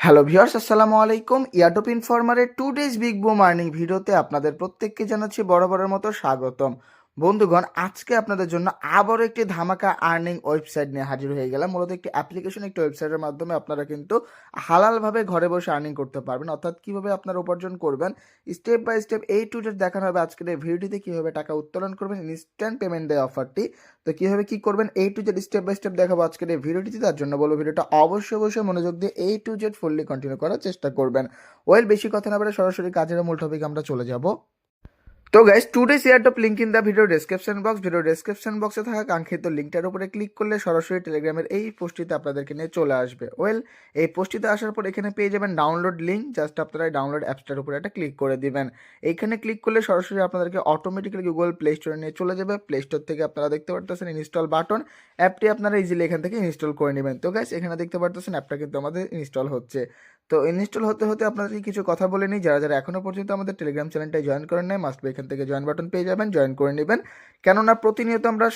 Hello viewers, আসসালামু আলাইকুম। ইয়ারডপ ইনফরমারের 2 days big broom earning ভিডিওতে আপনাদের প্রত্যেককে জানাচ্ছি বরাবরের মতো স্বাগতম। বন্ধুগণ, আজকে আপনাদের জন্য আবারও একটি ধামাকা আর্নিং ওয়েবসাইট নিয়ে হাজির হয়ে গেলাম। মূলত একটি অ্যাপ্লিকেশন, একটি ওয়েবসাইটের মাধ্যমে আপনারা কিন্তু হালালভাবে ঘরে বসে আর্নিং করতে পারবেন। অর্থাৎ কীভাবে আপনারা উপার্জন করবেন, step by step to Z দেখানো হবে আজকের এই ভিডিওটিতে। কীভাবে টাকা উত্তোলন করবেন, ইনস্ট্যান্ট পেমেন্ট দেয় অফারটি। তো কীভাবে কী করবেন to Z step by step দেখাবো আজকের এই ভিডিওটিতে। তার জন্য বলবো ভিডিওটা অবশ্যই মনোযোগ দিয়ে টু জেড ফুললি কন্টিনিউ করার চেষ্টা করবেন। বেশি কথা না বলে সরাসরি কাজের মূল টপিকে আমরা চলে যাব। তো guys, today's airdrop link in the video description বক্সে থাকা কাঙ্ক্ষিত লিঙ্কটার উপরে ক্লিক করলে সরাসরি টেলিগ্রামের এই পোস্টটিতে আপনাদেরকে নিয়ে চলে আসবে। এই পোস্টটিতে আসার পর এখানে পেয়ে যাবেন ডাউনলোড লিঙ্ক। জাস্ট আপনারা ডাউনলোড অ্যাপসটার উপরে একটা ক্লিক করে দিবেন। এইখানে ক্লিক করলে সরাসরি আপনাদেরকে অটোমেটিক্যালি গুগল প্লে স্টোরে নিয়ে চলে যাবে। প্লে স্টোর থেকে আপনারা দেখতে পারতেছেন ইনস্টল বাটন, অ্যাপটি আপনারা ইজিলি এখান থেকে ইনস্টল করে নেবেন। তো গাইস, এখানে দেখতে পারতেছেন অ্যাপটা কিন্তু আমাদের ইনস্টল হচ্ছে। তো ইনস্টল হতে হতে আপনাদেরকে কিছু কথা বলে নিই। যারা এখনও পর্যন্ত আমাদের টেলিগ্রাম চ্যানেলটাই জয়েন করেন নাই, মাস্ট বি এখান থেকে জয়েন বাটন পেয়ে যাবেন, জয়েন করে নেবেন। কেননা প্রতিনিয়ত আমরা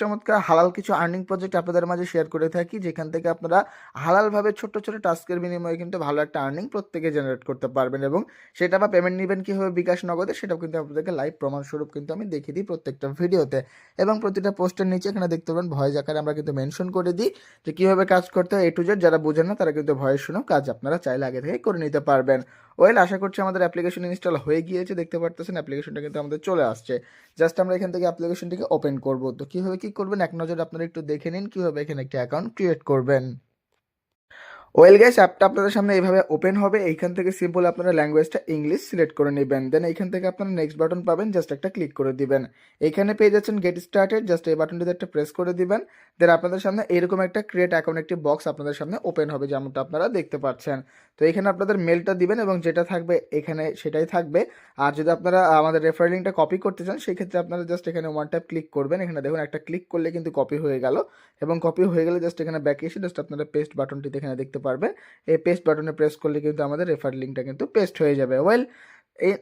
চমৎকার হালাল কিছু আর্নিং প্রজেক্ট আপনাদের মাঝে শেয়ার করে থাকি, যেখান থেকে আপনারা হালালভাবে ছোট টাস্কের বিনিময়ে কিন্তু ভালো একটা আর্নিং প্রত্যেকে জেনারেট করতে পারবেন। এবং সেটা বা পেমেন্ট নেবেন কীভাবে বিকাশ নগদে, সেটাও কিন্তু আপনাদেরকে লাইভ প্রমাণস্বরূপ কিন্তু আমি দেখিয়ে দিই প্রত্যেকটা ভিডিওতে। এবং প্রতিটা পোস্টের নিচে এখানে দেখতে পাবেন ভয়েস আকারে আমরা কিন্তু মেনশন করে দিই যে কীভাবে কাজ করতে হয় টু জেড। যারা বোঝেন না তারা কিন্তু ভয়েস শুনেও কাজ আপনারা চাইলে আগে থেকে করে নিতে পারবেন। আশা করছি আমাদের অ্যাপ্লিকেশন ইনস্টল হয়ে গিয়েছে। দেখতে পারতেছেন অ্যাপ্লিকেশনটা কিন্তু আমাদের চলে আসছে। জাস্ট আমরা এখান থেকে অ্যাপ্লিকেশনটিকে ওপেন করব। তো কীভাবে কী করবেন এক নজরে আপনারা একটু দেখে নিন কীভাবে এখানে একটি অ্যাকাউন্ট ক্রিয়েট করবেন। গাইস, অ্যাপটা আপনাদের সামনে এইভাবে ওপেন হবে। এইখান থেকে সিম্পল আপনারা ল্যাঙ্গুয়েজটা ইংলিশ সিলেক্ট করে নেবেন। দেন এইখান থেকে আপনারা নেক্সট বাটন পাবেন, জাস্ট একটা ক্লিক করে দিবেন। এইখানে পেয়ে যাচ্ছেন গেট স্টার্টেড, জাস্ট এই বাটনটিতে একটা প্রেস করে দিবেন। দেন আপনাদের সামনে এরকম একটা ক্রিয়েট অ্যাকাউন্ট একটি বক্স আপনাদের সামনে ওপেন হবে, যেমনটা আপনারা দেখতে পাচ্ছেন। তো এখানে আপনাদের মেলটা দিবেন এবং যেটা থাকবে এখানে সেটাই থাকবে। আর যদি আপনারা আমাদের রেফারেল লিঙ্কটা কপি করতে চান, সেই ক্ষেত্রে আপনারা জাস্ট এখানে ওয়ান ট্যাপ ক্লিক করবেন। এখানে দেখুন একটা ক্লিক করলে কিন্তু কপি হয়ে গেল। এবং কপি হয়ে গেলে জাস্ট এখানে ব্যাক এসে জাস্ট আপনারা পেস্ট বাটনটিতে এখানে দেখতে পারবেন। এই পেস্ট বাটনে প্রেস করলে কিন্তু আমাদের রেফার লিঙ্কটা কিন্তু পেস্ট হয়ে যাবে।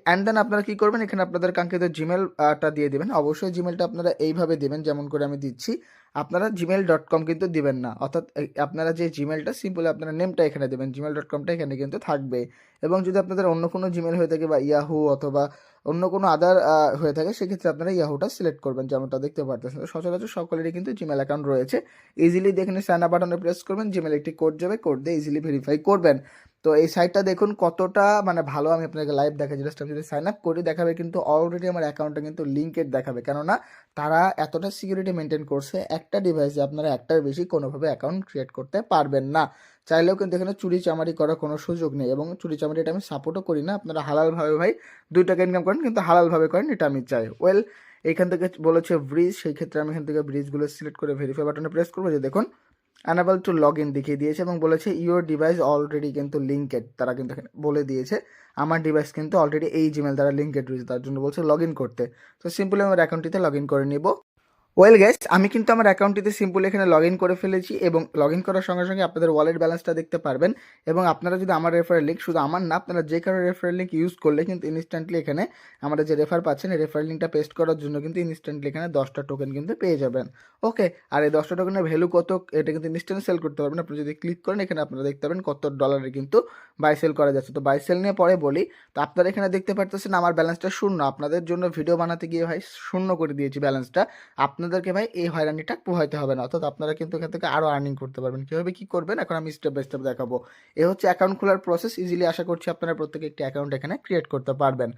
অ্যান্ড দেন আপনারা কী করবেন, এখানে আপনাদের কাঙ্ক্ষিত জিমেলটা দিয়ে দেবেন। অবশ্যই জিমেলটা আপনারা এইভাবে দেবেন যেমন করে আমি দিচ্ছি। আপনারা gmail.com কিন্তু দিবেন না, অর্থাৎ আপনারা যে জিমেলটা সিম্পল আপনারা নেমটা এখানে দেবেন, gmail.comটা এখানে কিন্তু থাকবে। এবং যদি আপনাদের অন্য কোনো জিমেল হয়ে থাকে বা ইয়াহু অথবা অন্য কোনো আদার হয়ে থাকে, সেক্ষেত্রে আপনারা ইয়াহুটা সিলেক্ট করবেন, যেমনটা দেখতে পারতেছেন। সচরাচর সকলেরই কিন্তু জিমেল অ্যাকাউন্ট রয়েছে। ইজিলি এখানে সাইন আপ বাটনে প্রেস করবেন, জিমেল একটি কোড যাবে, কোড দিয়ে ইজিলি ভেরিফাই করবেন। তো এই সাইটটা দেখুন কতটা ভালো। আমি আপনাকে লাইভ দেখাচ্ছি। জাস্ট আমি যদি সাইন আপ করি দেখাবে কিন্তু অলরেডি আমার অ্যাকাউন্টটা কিন্তু লিঙ্কেড দেখাবে, কেননা তারা এতটা সিকিউরিটি মেনটেন করছে। একটা ডিভাইসে আপনারা একটার বেশি কোনোভাবে অ্যাকাউন্ট ক্রিয়েট করতে পারবেন না। চাইলেও কিন্তু এখানে চুরি চামারি করার কোনো সুযোগ নেই, এবং চুরি চামারি এটা আমি সাপোর্টও করি না। আপনারা হালালভাবে ভাই 2 টাকা ইনকাম করেন, কিন্তু হালালভাবে করেন, এটা আমি চাই। এইখান থেকে বলেছে ব্রিজ, সেই ক্ষেত্রে আমি এখান থেকে ব্রিজগুলো সিলেক্ট করে ভেরিফাই বাটনে প্রেস করবো। যে দেখুন অ্যানাবল টু লগ ইন দেখিয়ে দিয়েছে এবং বলেছে ইউর ডিভাইস অলরেডি কিন্তু লিঙ্কেড। তারা কিন্তু এখানে বলে দিয়েছে আমার ডিভাইস কিন্তু অলরেডি এই জিমেল দ্বারা লিঙ্কেড রয়েছে, তার জন্য বলছে লগ ইন করতে। তো সিম্পলি আমার অ্যাকাউন্টটিতে লগ ইন করে নিব। গাইস, আমি কিন্তু আমার অ্যাকাউন্টটিতে সিম্পলি এখানে লগ ইন করে ফেলেছি এবং লগ ইন করার সঙ্গে সঙ্গে আপনাদের ওয়ালেট ব্যালেন্সটা দেখতে পারবেন। এবং আপনারা যদি আমার রেফারেল লিঙ্ক, শুধু আমার না, আপনারা যে কারো রেফারেল লিঙ্ক ইউজ করলে কিন্তু ইনস্ট্যান্টলি এখানে আমাদের যে রেফার পাচ্ছেন, এই রেফারেল লিঙ্কটা পেস্ট করার জন্য কিন্তু ইনস্ট্যান্টলি এখানে 10টা টোকেন কিন্তু পেয়ে যাবেন। আর এই 10টা টোকেনের ভ্যালু কত, এটা কিন্তু ইনস্ট্যান্ট সেল করতে পারবেন। আপনি যদি ক্লিক করেন এখানে আপনারা দেখতে পাবেন কত ডলারের কিন্তু বাই সেল করা যাচ্ছে। তো বাই সেল নিয়ে পরে বলি। তো আপনারা এখানে দেখতে পারতেছেন আমার ব্যালেন্সটা শূন্য। আপনাদের জন্য ভিডিও বানাতে গিয়ে ভাই শূন্য করে দিয়েছি ব্যালেন্সটা। আপনাদেরকে ভাই এই হয়রানিটা পোহাইতে হবে না, অর্থাৎ আপনারা কিন্তু এখান থেকে আরও আর্নিং করতে পারবেন। কীভাবে কী করবেন এখন আমি স্টেপ বাই স্টেপ দেখাবো। এ হচ্ছে অ্যাকাউন্ট খোলার প্রসেস। ইজিলি আশা করছি আপনারা প্রত্যেকে একটি অ্যাকাউন্ট এখানে ক্রিয়েট করতে পারবেন।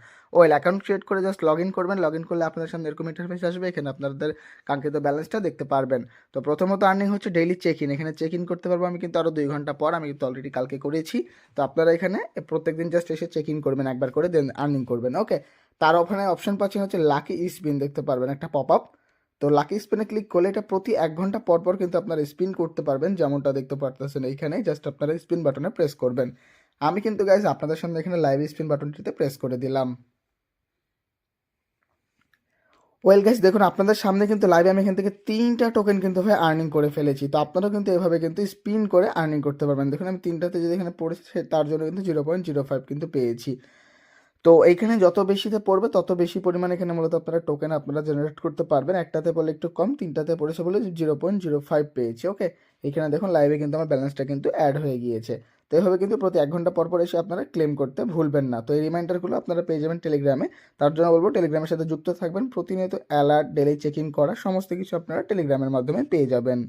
অ্যাকাউন্ট ক্রিয়েট করে জাস্ট লগ ইন করবেন। লগ ইন করলে আপনাদের সামনে এরকম ইন্টারফেস আসবে, এখানে আপনাদের কাঙ্ক্ষিত ব্যালেন্সটা দেখতে পারবেন। তো প্রথমত আর্নিং হচ্ছে ডেইলি চেক ইন। এখানে চেক ইন করতে পারবো আমি কিন্তু আরও 2 ঘন্টা পর। আমি কিন্তু অলরেডি কালকে করেছি। তো আপনারা এখানে প্রত্যেক দিন জাস্ট এসে চেক ইন করবেন একবার করে, দেন আর্নিং করবেন। তার ওখানে অপশন পাচ্ছেন হচ্ছে লাকি স্পিন, দেখতে পারবেন একটা পপ আপ। তো লাকি স্পিনে ক্লিক করলে এটা প্রতি 1 ঘন্টা পর পর কিন্তু আপনারা স্পিন করতে পারবেন, যেমনটা দেখতে পারতেছেন এইখানে। জাস্ট আপনারা স্পিন বাটনে প্রেস করবেন। আমি কিন্তু গাইজ আপনাদের সামনে এখানে লাইভ স্পিন বাটনটিতে প্রেস করে দিলাম। গাইজ, দেখুন আপনাদের সামনে কিন্তু লাইভে আমি এখান থেকে 3টা টোকেন কিন্তু ভাই আর্নিং করে ফেলেছি। তো আপনারাও কিন্তু এভাবে কিন্তু স্পিন করে আর্নিং করতে পারবেন। দেখুন আমি 3টাতে যদি এখানে পড়েছে, তার জন্য কিন্তু 0.05 কিন্তু পেয়েছি। তো এইখানে যত বেশিতে পড়বে তত বেশি পরিমাণে এখানে মূলত আপনারা টোকেন আপনারা জেনারেট করতে পারবেন। একটাতে বলে একটু কম, 3টাতে পড়েছে বলে 0.05 পেয়েছি। এখানে দেখুন লাইভে কিন্তু আমার ব্যালেন্সটা কিন্তু অ্যাড হয়ে গিয়েছে। তো এইভাবে কিন্তু প্রতি 1 ঘন্টা পর পর এসে আপনারা ক্লেম করতে ভুলবেন না। তো এই রিমাইন্ডারগুলো আপনারা পেয়ে যাবেন টেলিগ্রামে। তার জন্য বলবো টেলিগ্রামের সাথে যুক্ত থাকবেন। প্রতিনিয়ত অ্যালার্ট, ডেইলি চেকিং করা সমস্ত কিছু আপনারা টেলিগ্রামের মাধ্যমে পেয়ে যাবেন।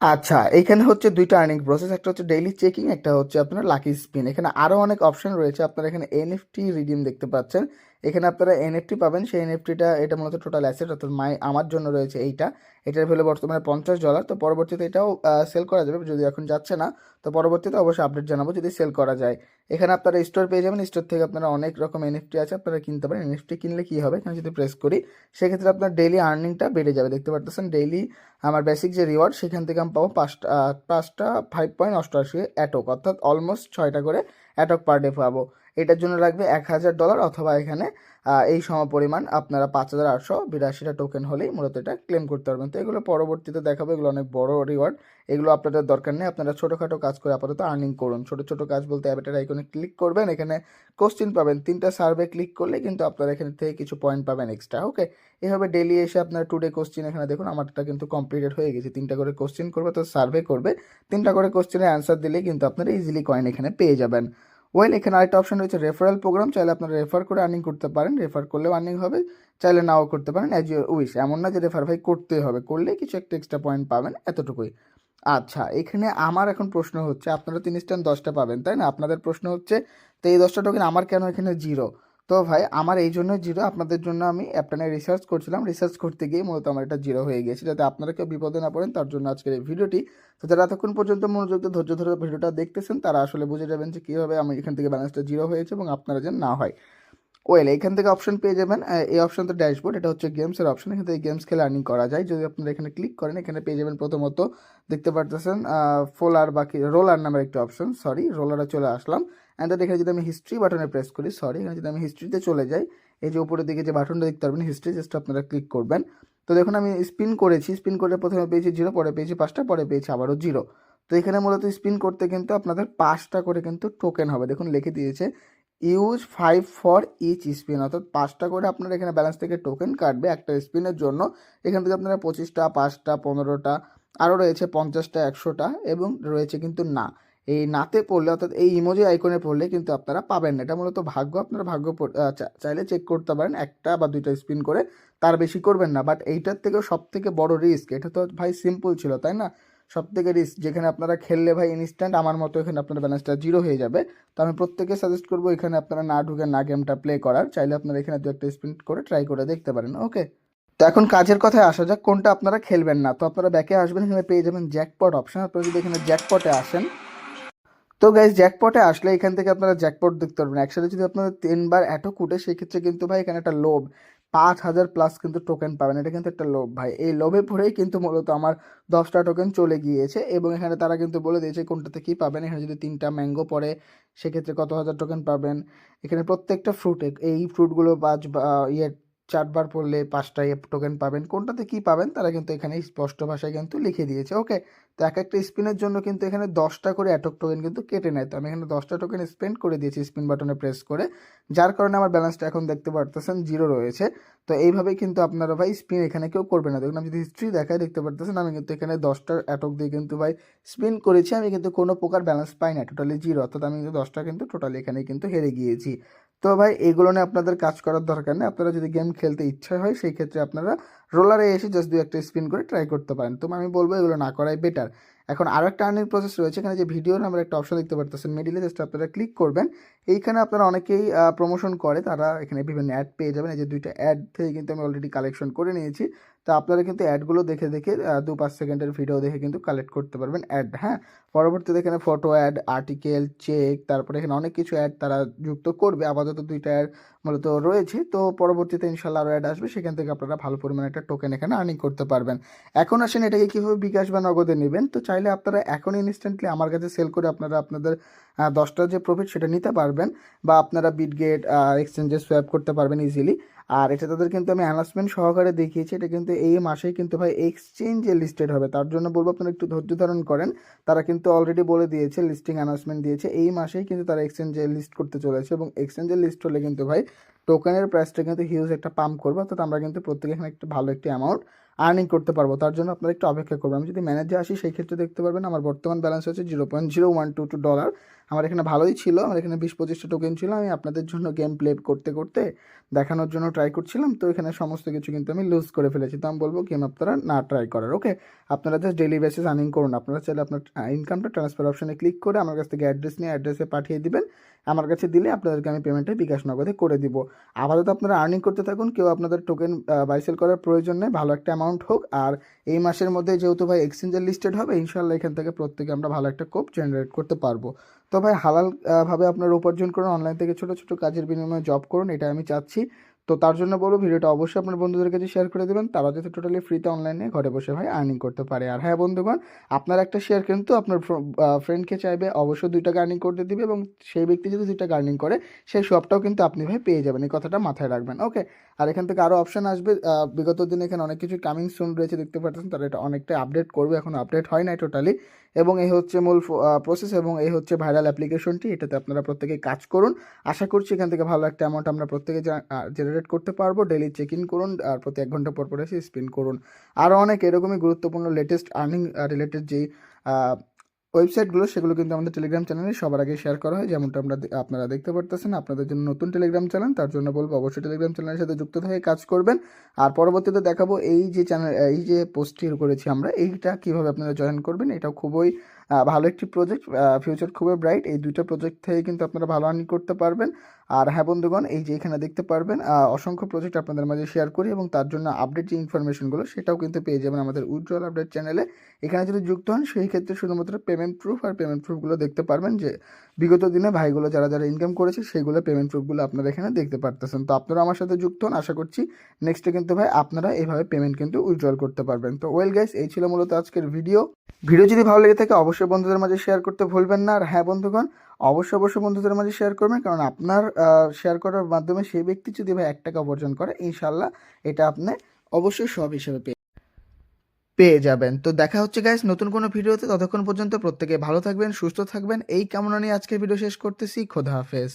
আচ্ছা, এইখানে হচ্ছে ২ টা আর্নিং প্রসেস। একটা হচ্ছে ডেইলি চেকিং, একটা হচ্ছে আপনার লাকি স্পিন। এখানে আরও অনেক অপশন রয়েছে। আপনারা এখানে এনএফটি রিডিম দেখতে পাচ্ছেন। এখানে আপনারা এনএফটি পাবেন। সেই এনএফটিটা এটা মূলত টোটাল অ্যাসেট, অর্থাৎ আমার জন্য রয়েছে এইটা। এটার ভ্যালু বর্তমানে $50। তো পরবর্তীতে এটাও সেল করা যাবে। যদি এখন যাচ্ছে না, তো পরবর্তীতে অবশ্যই আপডেট জানাবো যদি সেল করা যায়। এখানে আপনারা স্টোর পেয়ে যাবেন। স্টোর থেকে আপনারা অনেক রকম এনএফটি আছে, আপনারা কিনতে পারেন। এনএফটি কিনলে কী হবে, এখানে যদি প্রেস করি সেক্ষেত্রে আপনার ডেইলি আর্নিংটা বেড়ে যাবে। দেখতে পাচ্ছেন ডেইলি আমার বেসিক যে রিওয়ার্ড সেখান থেকে আমি পাবো 5টা 5.88 অ্যাটক, অর্থাৎ অলমোস্ট 6টা করে অ্যাটক পার ডে পাবো। এটার জন্য লাগবে $1000, অথবা এখানে এই সমপরিমাণ আপনারা 5882টা টোকেন হলেই মূলত এটা ক্লেম করতে পারবেন। তো এগুলো পরবর্তীতে দেখাবো, এগুলো অনেক বড় রিওয়ার্ড, এগুলো আপনাদের দরকার নেই। আপনারা ছোটোখাটো কাজ করে আপাতত আর্নিং করুন। ছোটো ছোটো কাজ বলতে অ্যাভেটার আইকনে ক্লিক করবেন, এখানে কোশ্চিন পাবেন, 3টা সার্ভে ক্লিক করলে কিন্তু আপনারা এখান থেকে কিছু পয়েন্ট পাবেন এক্সট্রা। ওকে, এভাবে ডেলি এসে আপনার টুডে কোশ্চিন, এখানে দেখুন আমারটা কিন্তু কমপ্লিটেড হয়ে গেছে। 3টা করে কোশ্চিন করবে, তো সার্ভে করবে, 3টা করে কোশ্চেনের অ্যান্সার দিলেই কিন্তু আপনারা ইজিলি কয়েন এখানে পেয়ে যাবেন। ওয়েল, এখানে আরেকটা অপশন রয়েছে রেফারেল প্রোগ্রাম। চাইলে আপনারা রেফার করে আর্নিং করতে পারেন, রেফার করলেও আর্নিং হবে, চাইলে নাও করতে পারেন, অ্যাজ ইউর উইশ। এমন না যে রেফার ভাই করতেই হবে, করলে কিছু একটা এক্সট্রা পয়েন্ট পাবেন, এতটুকুই। আচ্ছা, এখানে আমার এখন প্রশ্ন হচ্ছে, আপনারা তো ইনস্ট্যান্ট 10টা পাবেন তাই না? আপনাদের প্রশ্ন হচ্ছে তো এই 10টা টোকেন আমার কেন এখানে জিরো? তো ভাই আমার এই জন্য জিরো, আপনাদের জন্য আমি অ্যাপটা নিয়ে রিসার্চ করছিলাম, রিসার্চ করতে গিয়ে মূলত আমার এটা জিরো হয়ে গিয়েছে। যাতে আপনারা কেউ বিপদে না পড়েন তার জন্য আজকের এই ভিডিওটি। তো যারা এতক্ষণ পর্যন্ত মনোযোগ দিয়ে ধৈর্য ধরে ভিডিওটা দেখতেছেন তারা আসলে বুঝে যাবেন যে কীভাবে আমি এখান থেকে ব্যালেন্সটা জিরো হয়েছে এবং আপনারা যেন না হয়। ওয়েল, এখান থেকে অপশন পেয়ে যাবেন। এই অপশন তো ড্যাশবোর্ড, এটা হচ্ছে গেমসের অপশন। এখান থেকে গেমস খেলে আর্নিং করা যায়। যদি আপনারা এখানে ক্লিক করেন, এখানে পেয়ে যাবেন প্রথমত দেখতে পারতেছেন ফোলার বাকি রোলার নামের একটা অপশন, সরি রোলারে চলে আসলাম। অ্যান্ড দেন এখানে যদি আমি হিস্ট্রি বাটনে প্রেস করি, সরি এখানে যদি আমি হিস্ট্রিতে চলে যাই, এই যে উপরের দিকে যে বাটনটা দেখতে পারবেন হিস্ট্রি, জাস্ট আপনারা ক্লিক করবেন। তো দেখুন আমি স্পিন করেছি, স্পিন করে প্রথমে পেয়েছি 0, পরে পেয়েছি 5টা, পরে পেয়েছি আবারও 0। তো এখানে মূলত স্পিন করতে কিন্তু আপনাদের 5টা করে কিন্তু টোকেন হবে। দেখুন লিখে দিয়েছে ইউজ 5 ফর ইচ স্পিন, অর্থাৎ 5টা করে আপনারা এখানে ব্যালেন্স থেকে টোকেন কাটবে একটা স্পিনের জন্য। এখান থেকে আপনারা 25টা, 5টা, 15টা, আরও রয়েছে 50টা, 100টা, এবং রয়েছে কিন্তু না। এই নাতে পড়লে, অর্থাৎ এই ইমোজি আইকনে পড়লে কিন্তু আপনারা পাবেন না। এটা মূলত ভাগ্য, আপনারা ভাগ্য চাইলে চেক করতে পারেন, 1টা বা 2টা স্পিন করে, তার বেশি করবেন না। বাট এইটার থেকেও সব থেকে বড় রিস্ক, এটা তো ভাই সিম্পল ছিল তাই না? সব থেকে রিস্ক যেখানে আপনারা খেললে ভাই ইনস্ট্যান্ট আমার মতো এখানে আপনার ব্যালেন্সটা জিরো হয়ে যাবে। তো আমি প্রত্যেকে সাজেস্ট করবো এখানে আপনারা না ঢুকে না গেমটা প্লে করার, চাইলে আপনারা এখানে 2-1টা স্পিন করে ট্রাই করে দেখতে পারেন। ওকে, তো এখন কাজের কথায় আসা যাক, কোনটা আপনারা খেলবেন না। তো আপনারা ব্যাকে আসবেন, এখানে পেয়ে যাবেন জ্যাকপট অপশন। আপনারা যদি এখানে জ্যাকপটে আসেন, তো গাইজ জ্যাকপটে আসলে এখান থেকে আপনারা জ্যাকপট দেখতে পারবেন। একসাথে যদি আপনারা 3বার অ্যাটক উঠে, সেক্ষেত্রে কিন্তু ভাই এখানে একটা লোভ 5000 প্লাস কিন্তু টোকেন পাবেন। এটা কিন্তু একটা লোভ ভাই, এই লোভে পড়েই কিন্তু মূলত আমার 10টা টোকেন চলে গিয়েছে। এবং এখানে তারা কিন্তু বলে দিয়েছে কোনটাতে কী পাবেন। এখানে যদি 3টা ম্যাঙ্গো পড়ে সেক্ষেত্রে কত হাজার টোকেন পাবেন। এখানে প্রত্যেকটা ফ্রুটে, এই ফ্রুটগুলো 4বার পড়লে 5টা টোকেন পাবেন। কোনটাতে কী পাবেন তারা কিন্তু এখানে স্পষ্ট ভাষায় কিন্তু লিখে দিয়েছে। ওকে, তো এক একটা স্পিনের জন্য কিন্তু এখানে 10টা করে অ্যাটক টোকেন কিন্তু কেটে নেয়। তো আমি এখানে 10টা টোকেন স্পেন্ড করে দিয়েছি স্পিন বাটনে প্রেস করে, যার কারণে আমার ব্যালেন্সটা এখন দেখতে পারতেছেন জিরো রয়েছে। তো এইভাবেই কিন্তু আপনারা ভাই স্পিন এখানে কেউ করবে না। দেখুন আমি যদি হিস্ট্রি দেখাই, দেখতে পারতেছেন আমি কিন্তু এখানে 10টা অ্যাটক দিয়ে কিন্তু ভাই স্পিন করেছি, আমি কিন্তু কোনো প্রকার ব্যালেন্স পাই না, টোটালি জিরো, অর্থাৎ আমি কিন্তু 10টা কিন্তু টোটালি এখানে কিন্তু হেরে গিয়েছি। তো ভাই এগুলো নিয়ে আপনাদের কাজ করার দরকার নেই। আপনারা যদি গেম খেলতে ইচ্ছা হয় সেই ক্ষেত্রে আপনারা রোলারে এসে জাস্ট 2-1টা স্পিন করে ট্রাই করতে পারেন। তো আমি বলবো এগুলো না করাই বেটার। এখন আরও একটা আর্নিং প্রসেস রয়েছে, এখানে যে ভিডিও নামের একটা অপশন দেখতে পারতেছেন মিডিলে, জাস্ট আপনারা ক্লিক করবেন। এইখানে আপনারা অনেকেই প্রমোশন করে, তারা এখানে বিভিন্ন অ্যাড পেয়ে যাবেন। এই যে 2টা অ্যাড থেকে কিন্তু আমি অলরেডি কালেকশন করে নিয়েছি। তো আপনারা কিন্তু অ্যাডগুলো দেখে দেখে 2-5 সেকেন্ডের ভিডিও দেখে কিন্তু কালেক্ট করতে পারবেন অ্যাড। হ্যাঁ, পরবর্তীতে এখানে ফটো অ্যাড, আর্টিকেল, চেক, তারপরে এখানে অনেক কিছু অ্যাড তারা যুক্ত করবে। আপাতত 2টা অ্যাড মূলত রয়েছে, তো পরবর্তীতে ইনশাল্লাহ আরও অ্যাড আসবে, সেখান থেকে আপনারা ভালো পরিমাণে একটা টোকেন এখানে আর্নিং করতে পারবেন। এখন আসেন এটাকে কীভাবে বিকাশ বা নগদে নেবেন। তো চাইলে আপনারা এখন ইনস্ট্যান্টলি আমার কাছে সেল করে আপনারা আপনাদের 10টার যে প্রফিট সেটা নিতে পারবেন, বা আপনারা বিটগেট এক্সচেঞ্জে সোয়াপ করতে পারবেন ইজিলি। আর এটা তাদের কিন্তু আমি অ্যানাউন্সমেন্ট সহকারে দেখিয়েছি, এটা কিন্তু এই মাসেই কিন্তু ভাই এক্সচেঞ্জে লিস্টেড হবে। তার জন্য বলবো আপনারা একটু ধৈর্য ধারণ করেন। তারা কিন্তু অলরেডি বলে দিয়েছে, লিস্টিং অ্যানাউন্সমেন্ট দিয়েছে, এই মাসেই কিন্তু তারা এক্সচেঞ্জে লিস্ট করতে চলেছে। এবং এক্সচেঞ্জে লিস্ট হলে কিন্তু ভাই টোকেনের প্রাইসটা কিন্তু হিউজ একটা পাম্প করবো, অর্থাৎ আমরা কিন্তু প্রত্যেকে এখানে একটা ভালো একটি অ্যামাউন্ট আর্নিং করতে পারবো। তার জন্য আপনারা একটু অপেক্ষা করবেন। আমি যদি ম্যানেজে আসি সেই ক্ষেত্রে দেখতে পারবেন আমার বর্তমান ব্যালেন্স হচ্ছে $0.0122। আমার এখানে ভালোই ছিল, আমার এখানে 20-25টা টোকেন ছিল। আমি আপনাদের জন্য গেম প্লে করতে করতে দেখানোর জন্য ট্রাই করছিলাম, তো এখানে সমস্ত কিছু কিন্তু আমি লুজ করে ফেলেছি। তো আমি বলবো গেম আপনারা না ট্রাই করার। ওকে, আপনারা জাস্ট ডেইলি বেসিস আর্নিং করুন। আপনারা চাইলে আপনার ইনকামটা ট্রান্সফার অপশনে ক্লিক করে আমার কাছ থেকে অ্যাড্রেস নিয়ে অ্যাড্রেসে পাঠিয়ে দিবেন। আমার কাছে দিলে আপনাদেরকে আমি পেমেন্টটা বিকাশ নগদে করে দিব। আপাতত আপনারা আর্নিং করতে থাকুন, কেউ আপনাদের টোকেন বাই সেল করার প্রয়োজন নেই, ভালো একটা অ্যামাউন্ট হোক। আর এই মাসের মধ্যে যেহেতু ভাই এক্সচেঞ্জে লিস্টেড হবে, ইনশাল্লাহ এখান থেকে প্রত্যেকে আমরা ভালো একটা কোপ জেনারেট করতে পারবো। তো ভাই হালাল ভাবে আপনারা উপার্জন করুন, অনলাইন থেকে ছোটো ছোটো কাজের বিনিময়ে জব করুন, এটা আমি চাচ্ছি। তো তার জন্য বলবো ভিডিওটা অবশ্যই আপনার বন্ধুদের কাছে শেয়ার করে দেবেন, তারা যাতে টোটালি ফ্রিতে অনলাইনে ঘরে বসে ভাই আর্নিং করতে পারে। আর হ্যাঁ বন্ধুগণ, আপনার একটা শেয়ার কিন্তু আপনার ফ্রেন্ডকে চাইবে অবশ্যই 2 টাকা আর্নিং করতে দিবে, এবং সেই ব্যক্তি যদি 2 টাকা আর্নিং করে সেই সবটাও কিন্তু আপনি ভাই পেয়ে যাবেন, এই কথাটা মাথায় রাখবেন। ওকে, আর এখান থেকে আরও অপশান আসবে। বিগত দিনে এখানে অনেক কিছু কামিং সুন রয়েছে, দেখতে পাচ্ছেন তারা এটা অনেকটা আপডেট করবে, এখন আপডেট হয় নাই টোটালি। এবং এই হচ্ছে মূল প্রসেস, এবং এই হচ্ছে ভাইরাল অ্যাপ্লিকেশনটি, এটাতে আপনারা প্রত্যেকে কাজ করুন। আশা করছি এখান থেকে ভালো একটা অ্যামাউন্ট আমরা প্রত্যেকে জেনারেট করতে পারবো। ডেলি চেক ইন করুন, আর প্রতি 1 ঘন্টা পর পর এসে স্পিন করুন। আরও অনেক এরকমই গুরুত্বপূর্ণ লেটেস্ট আর্নিং রিলেটেড যেই ওয়েবসাইটগুলো, সেগুলো কিন্তু আমাদের টেলিগ্রাম চ্যানেলে সবার আগে শেয়ার করা হয়, যেমনটা আপনারা দেখতে পারতেছেন। আপনাদের জন্য নতুন টেলিগ্রাম চ্যানেল, তার জন্য বলবো অবশ্যই টেলিগ্রাম চ্যানেলের সাথে যুক্ত হয়ে কাজ করবেন। আর পরবর্তীতে দেখাবো এই যে চ্যানেল, এই যে পোস্টটি করেছি আমরা, এইটা কীভাবে আপনারা জয়েন করবেন। এটাও খুবই ভালো একটি প্রজেক্ট, ফিউচার খুবই ব্রাইট। এই 2টা প্রজেক্ট থেকে কিন্তু আপনারা ভালো আর্নিং করতে পারবেন। আর হ্যাঁ বন্ধুগণ, এই যে এখানে দেখতে পারবেন অসংখ্য প্রজেক্ট আপনাদের মাঝে শেয়ার করি, এবং তার জন্য আপডেট যে ইনফরমেশনগুলো সেটাও কিন্তু পেয়ে যাবেন আমাদের উজ্জ্বল আপডেট চ্যানেলে। এখানে যদি যুক্ত হন সেই ক্ষেত্রে শুধুমাত্র পেমেন্ট প্রুফ আর পেমেন্ট প্রুফগুলো দেখতে পারবেন, যে বিগত দিনে ভাইগুলো যারা যারা ইনকাম করেছে সেইগুলো পেমেন্ট প্রুফগুলো আপনারা এখানে দেখতে পারতেছেন। তো আপনারা আমার সাথে যুক্ত হন, আশা করছি নেক্সটে কিন্তু ভাই আপনারা এইভাবে পেমেন্ট কিন্তু উইথড্রল করতে পারবেন। তো ওয়েল গাইস, এই ছিল মূলত আজকের ভিডিও যদি ভালো লেগে থাকে অবশ্যই বন্ধুদের মাঝে শেয়ার করতে ভুলবেন না। আর হ্যাঁ বন্ধুগণ, অবশ্যই বন্ধুদের মাঝে শেয়ার করবেন, কারণ আপনার শেয়ার করার মাধ্যমে সেই ব্যক্তি যদি ভাই 1 টাকা উপার্জন করে, ইনশাল্লাহ এটা আপনি অবশ্যই সব হিসেবে পেয়ে যাবেন। তো দেখা হচ্ছে গাইস নতুন কোনো ভিডিওতে, ততক্ষণ পর্যন্ত প্রত্যেকে ভালো থাকবেন, সুস্থ থাকবেন, এই কামনা নিয়ে আজকের ভিডিও শেষ করতেছি। খোদা হাফেজ।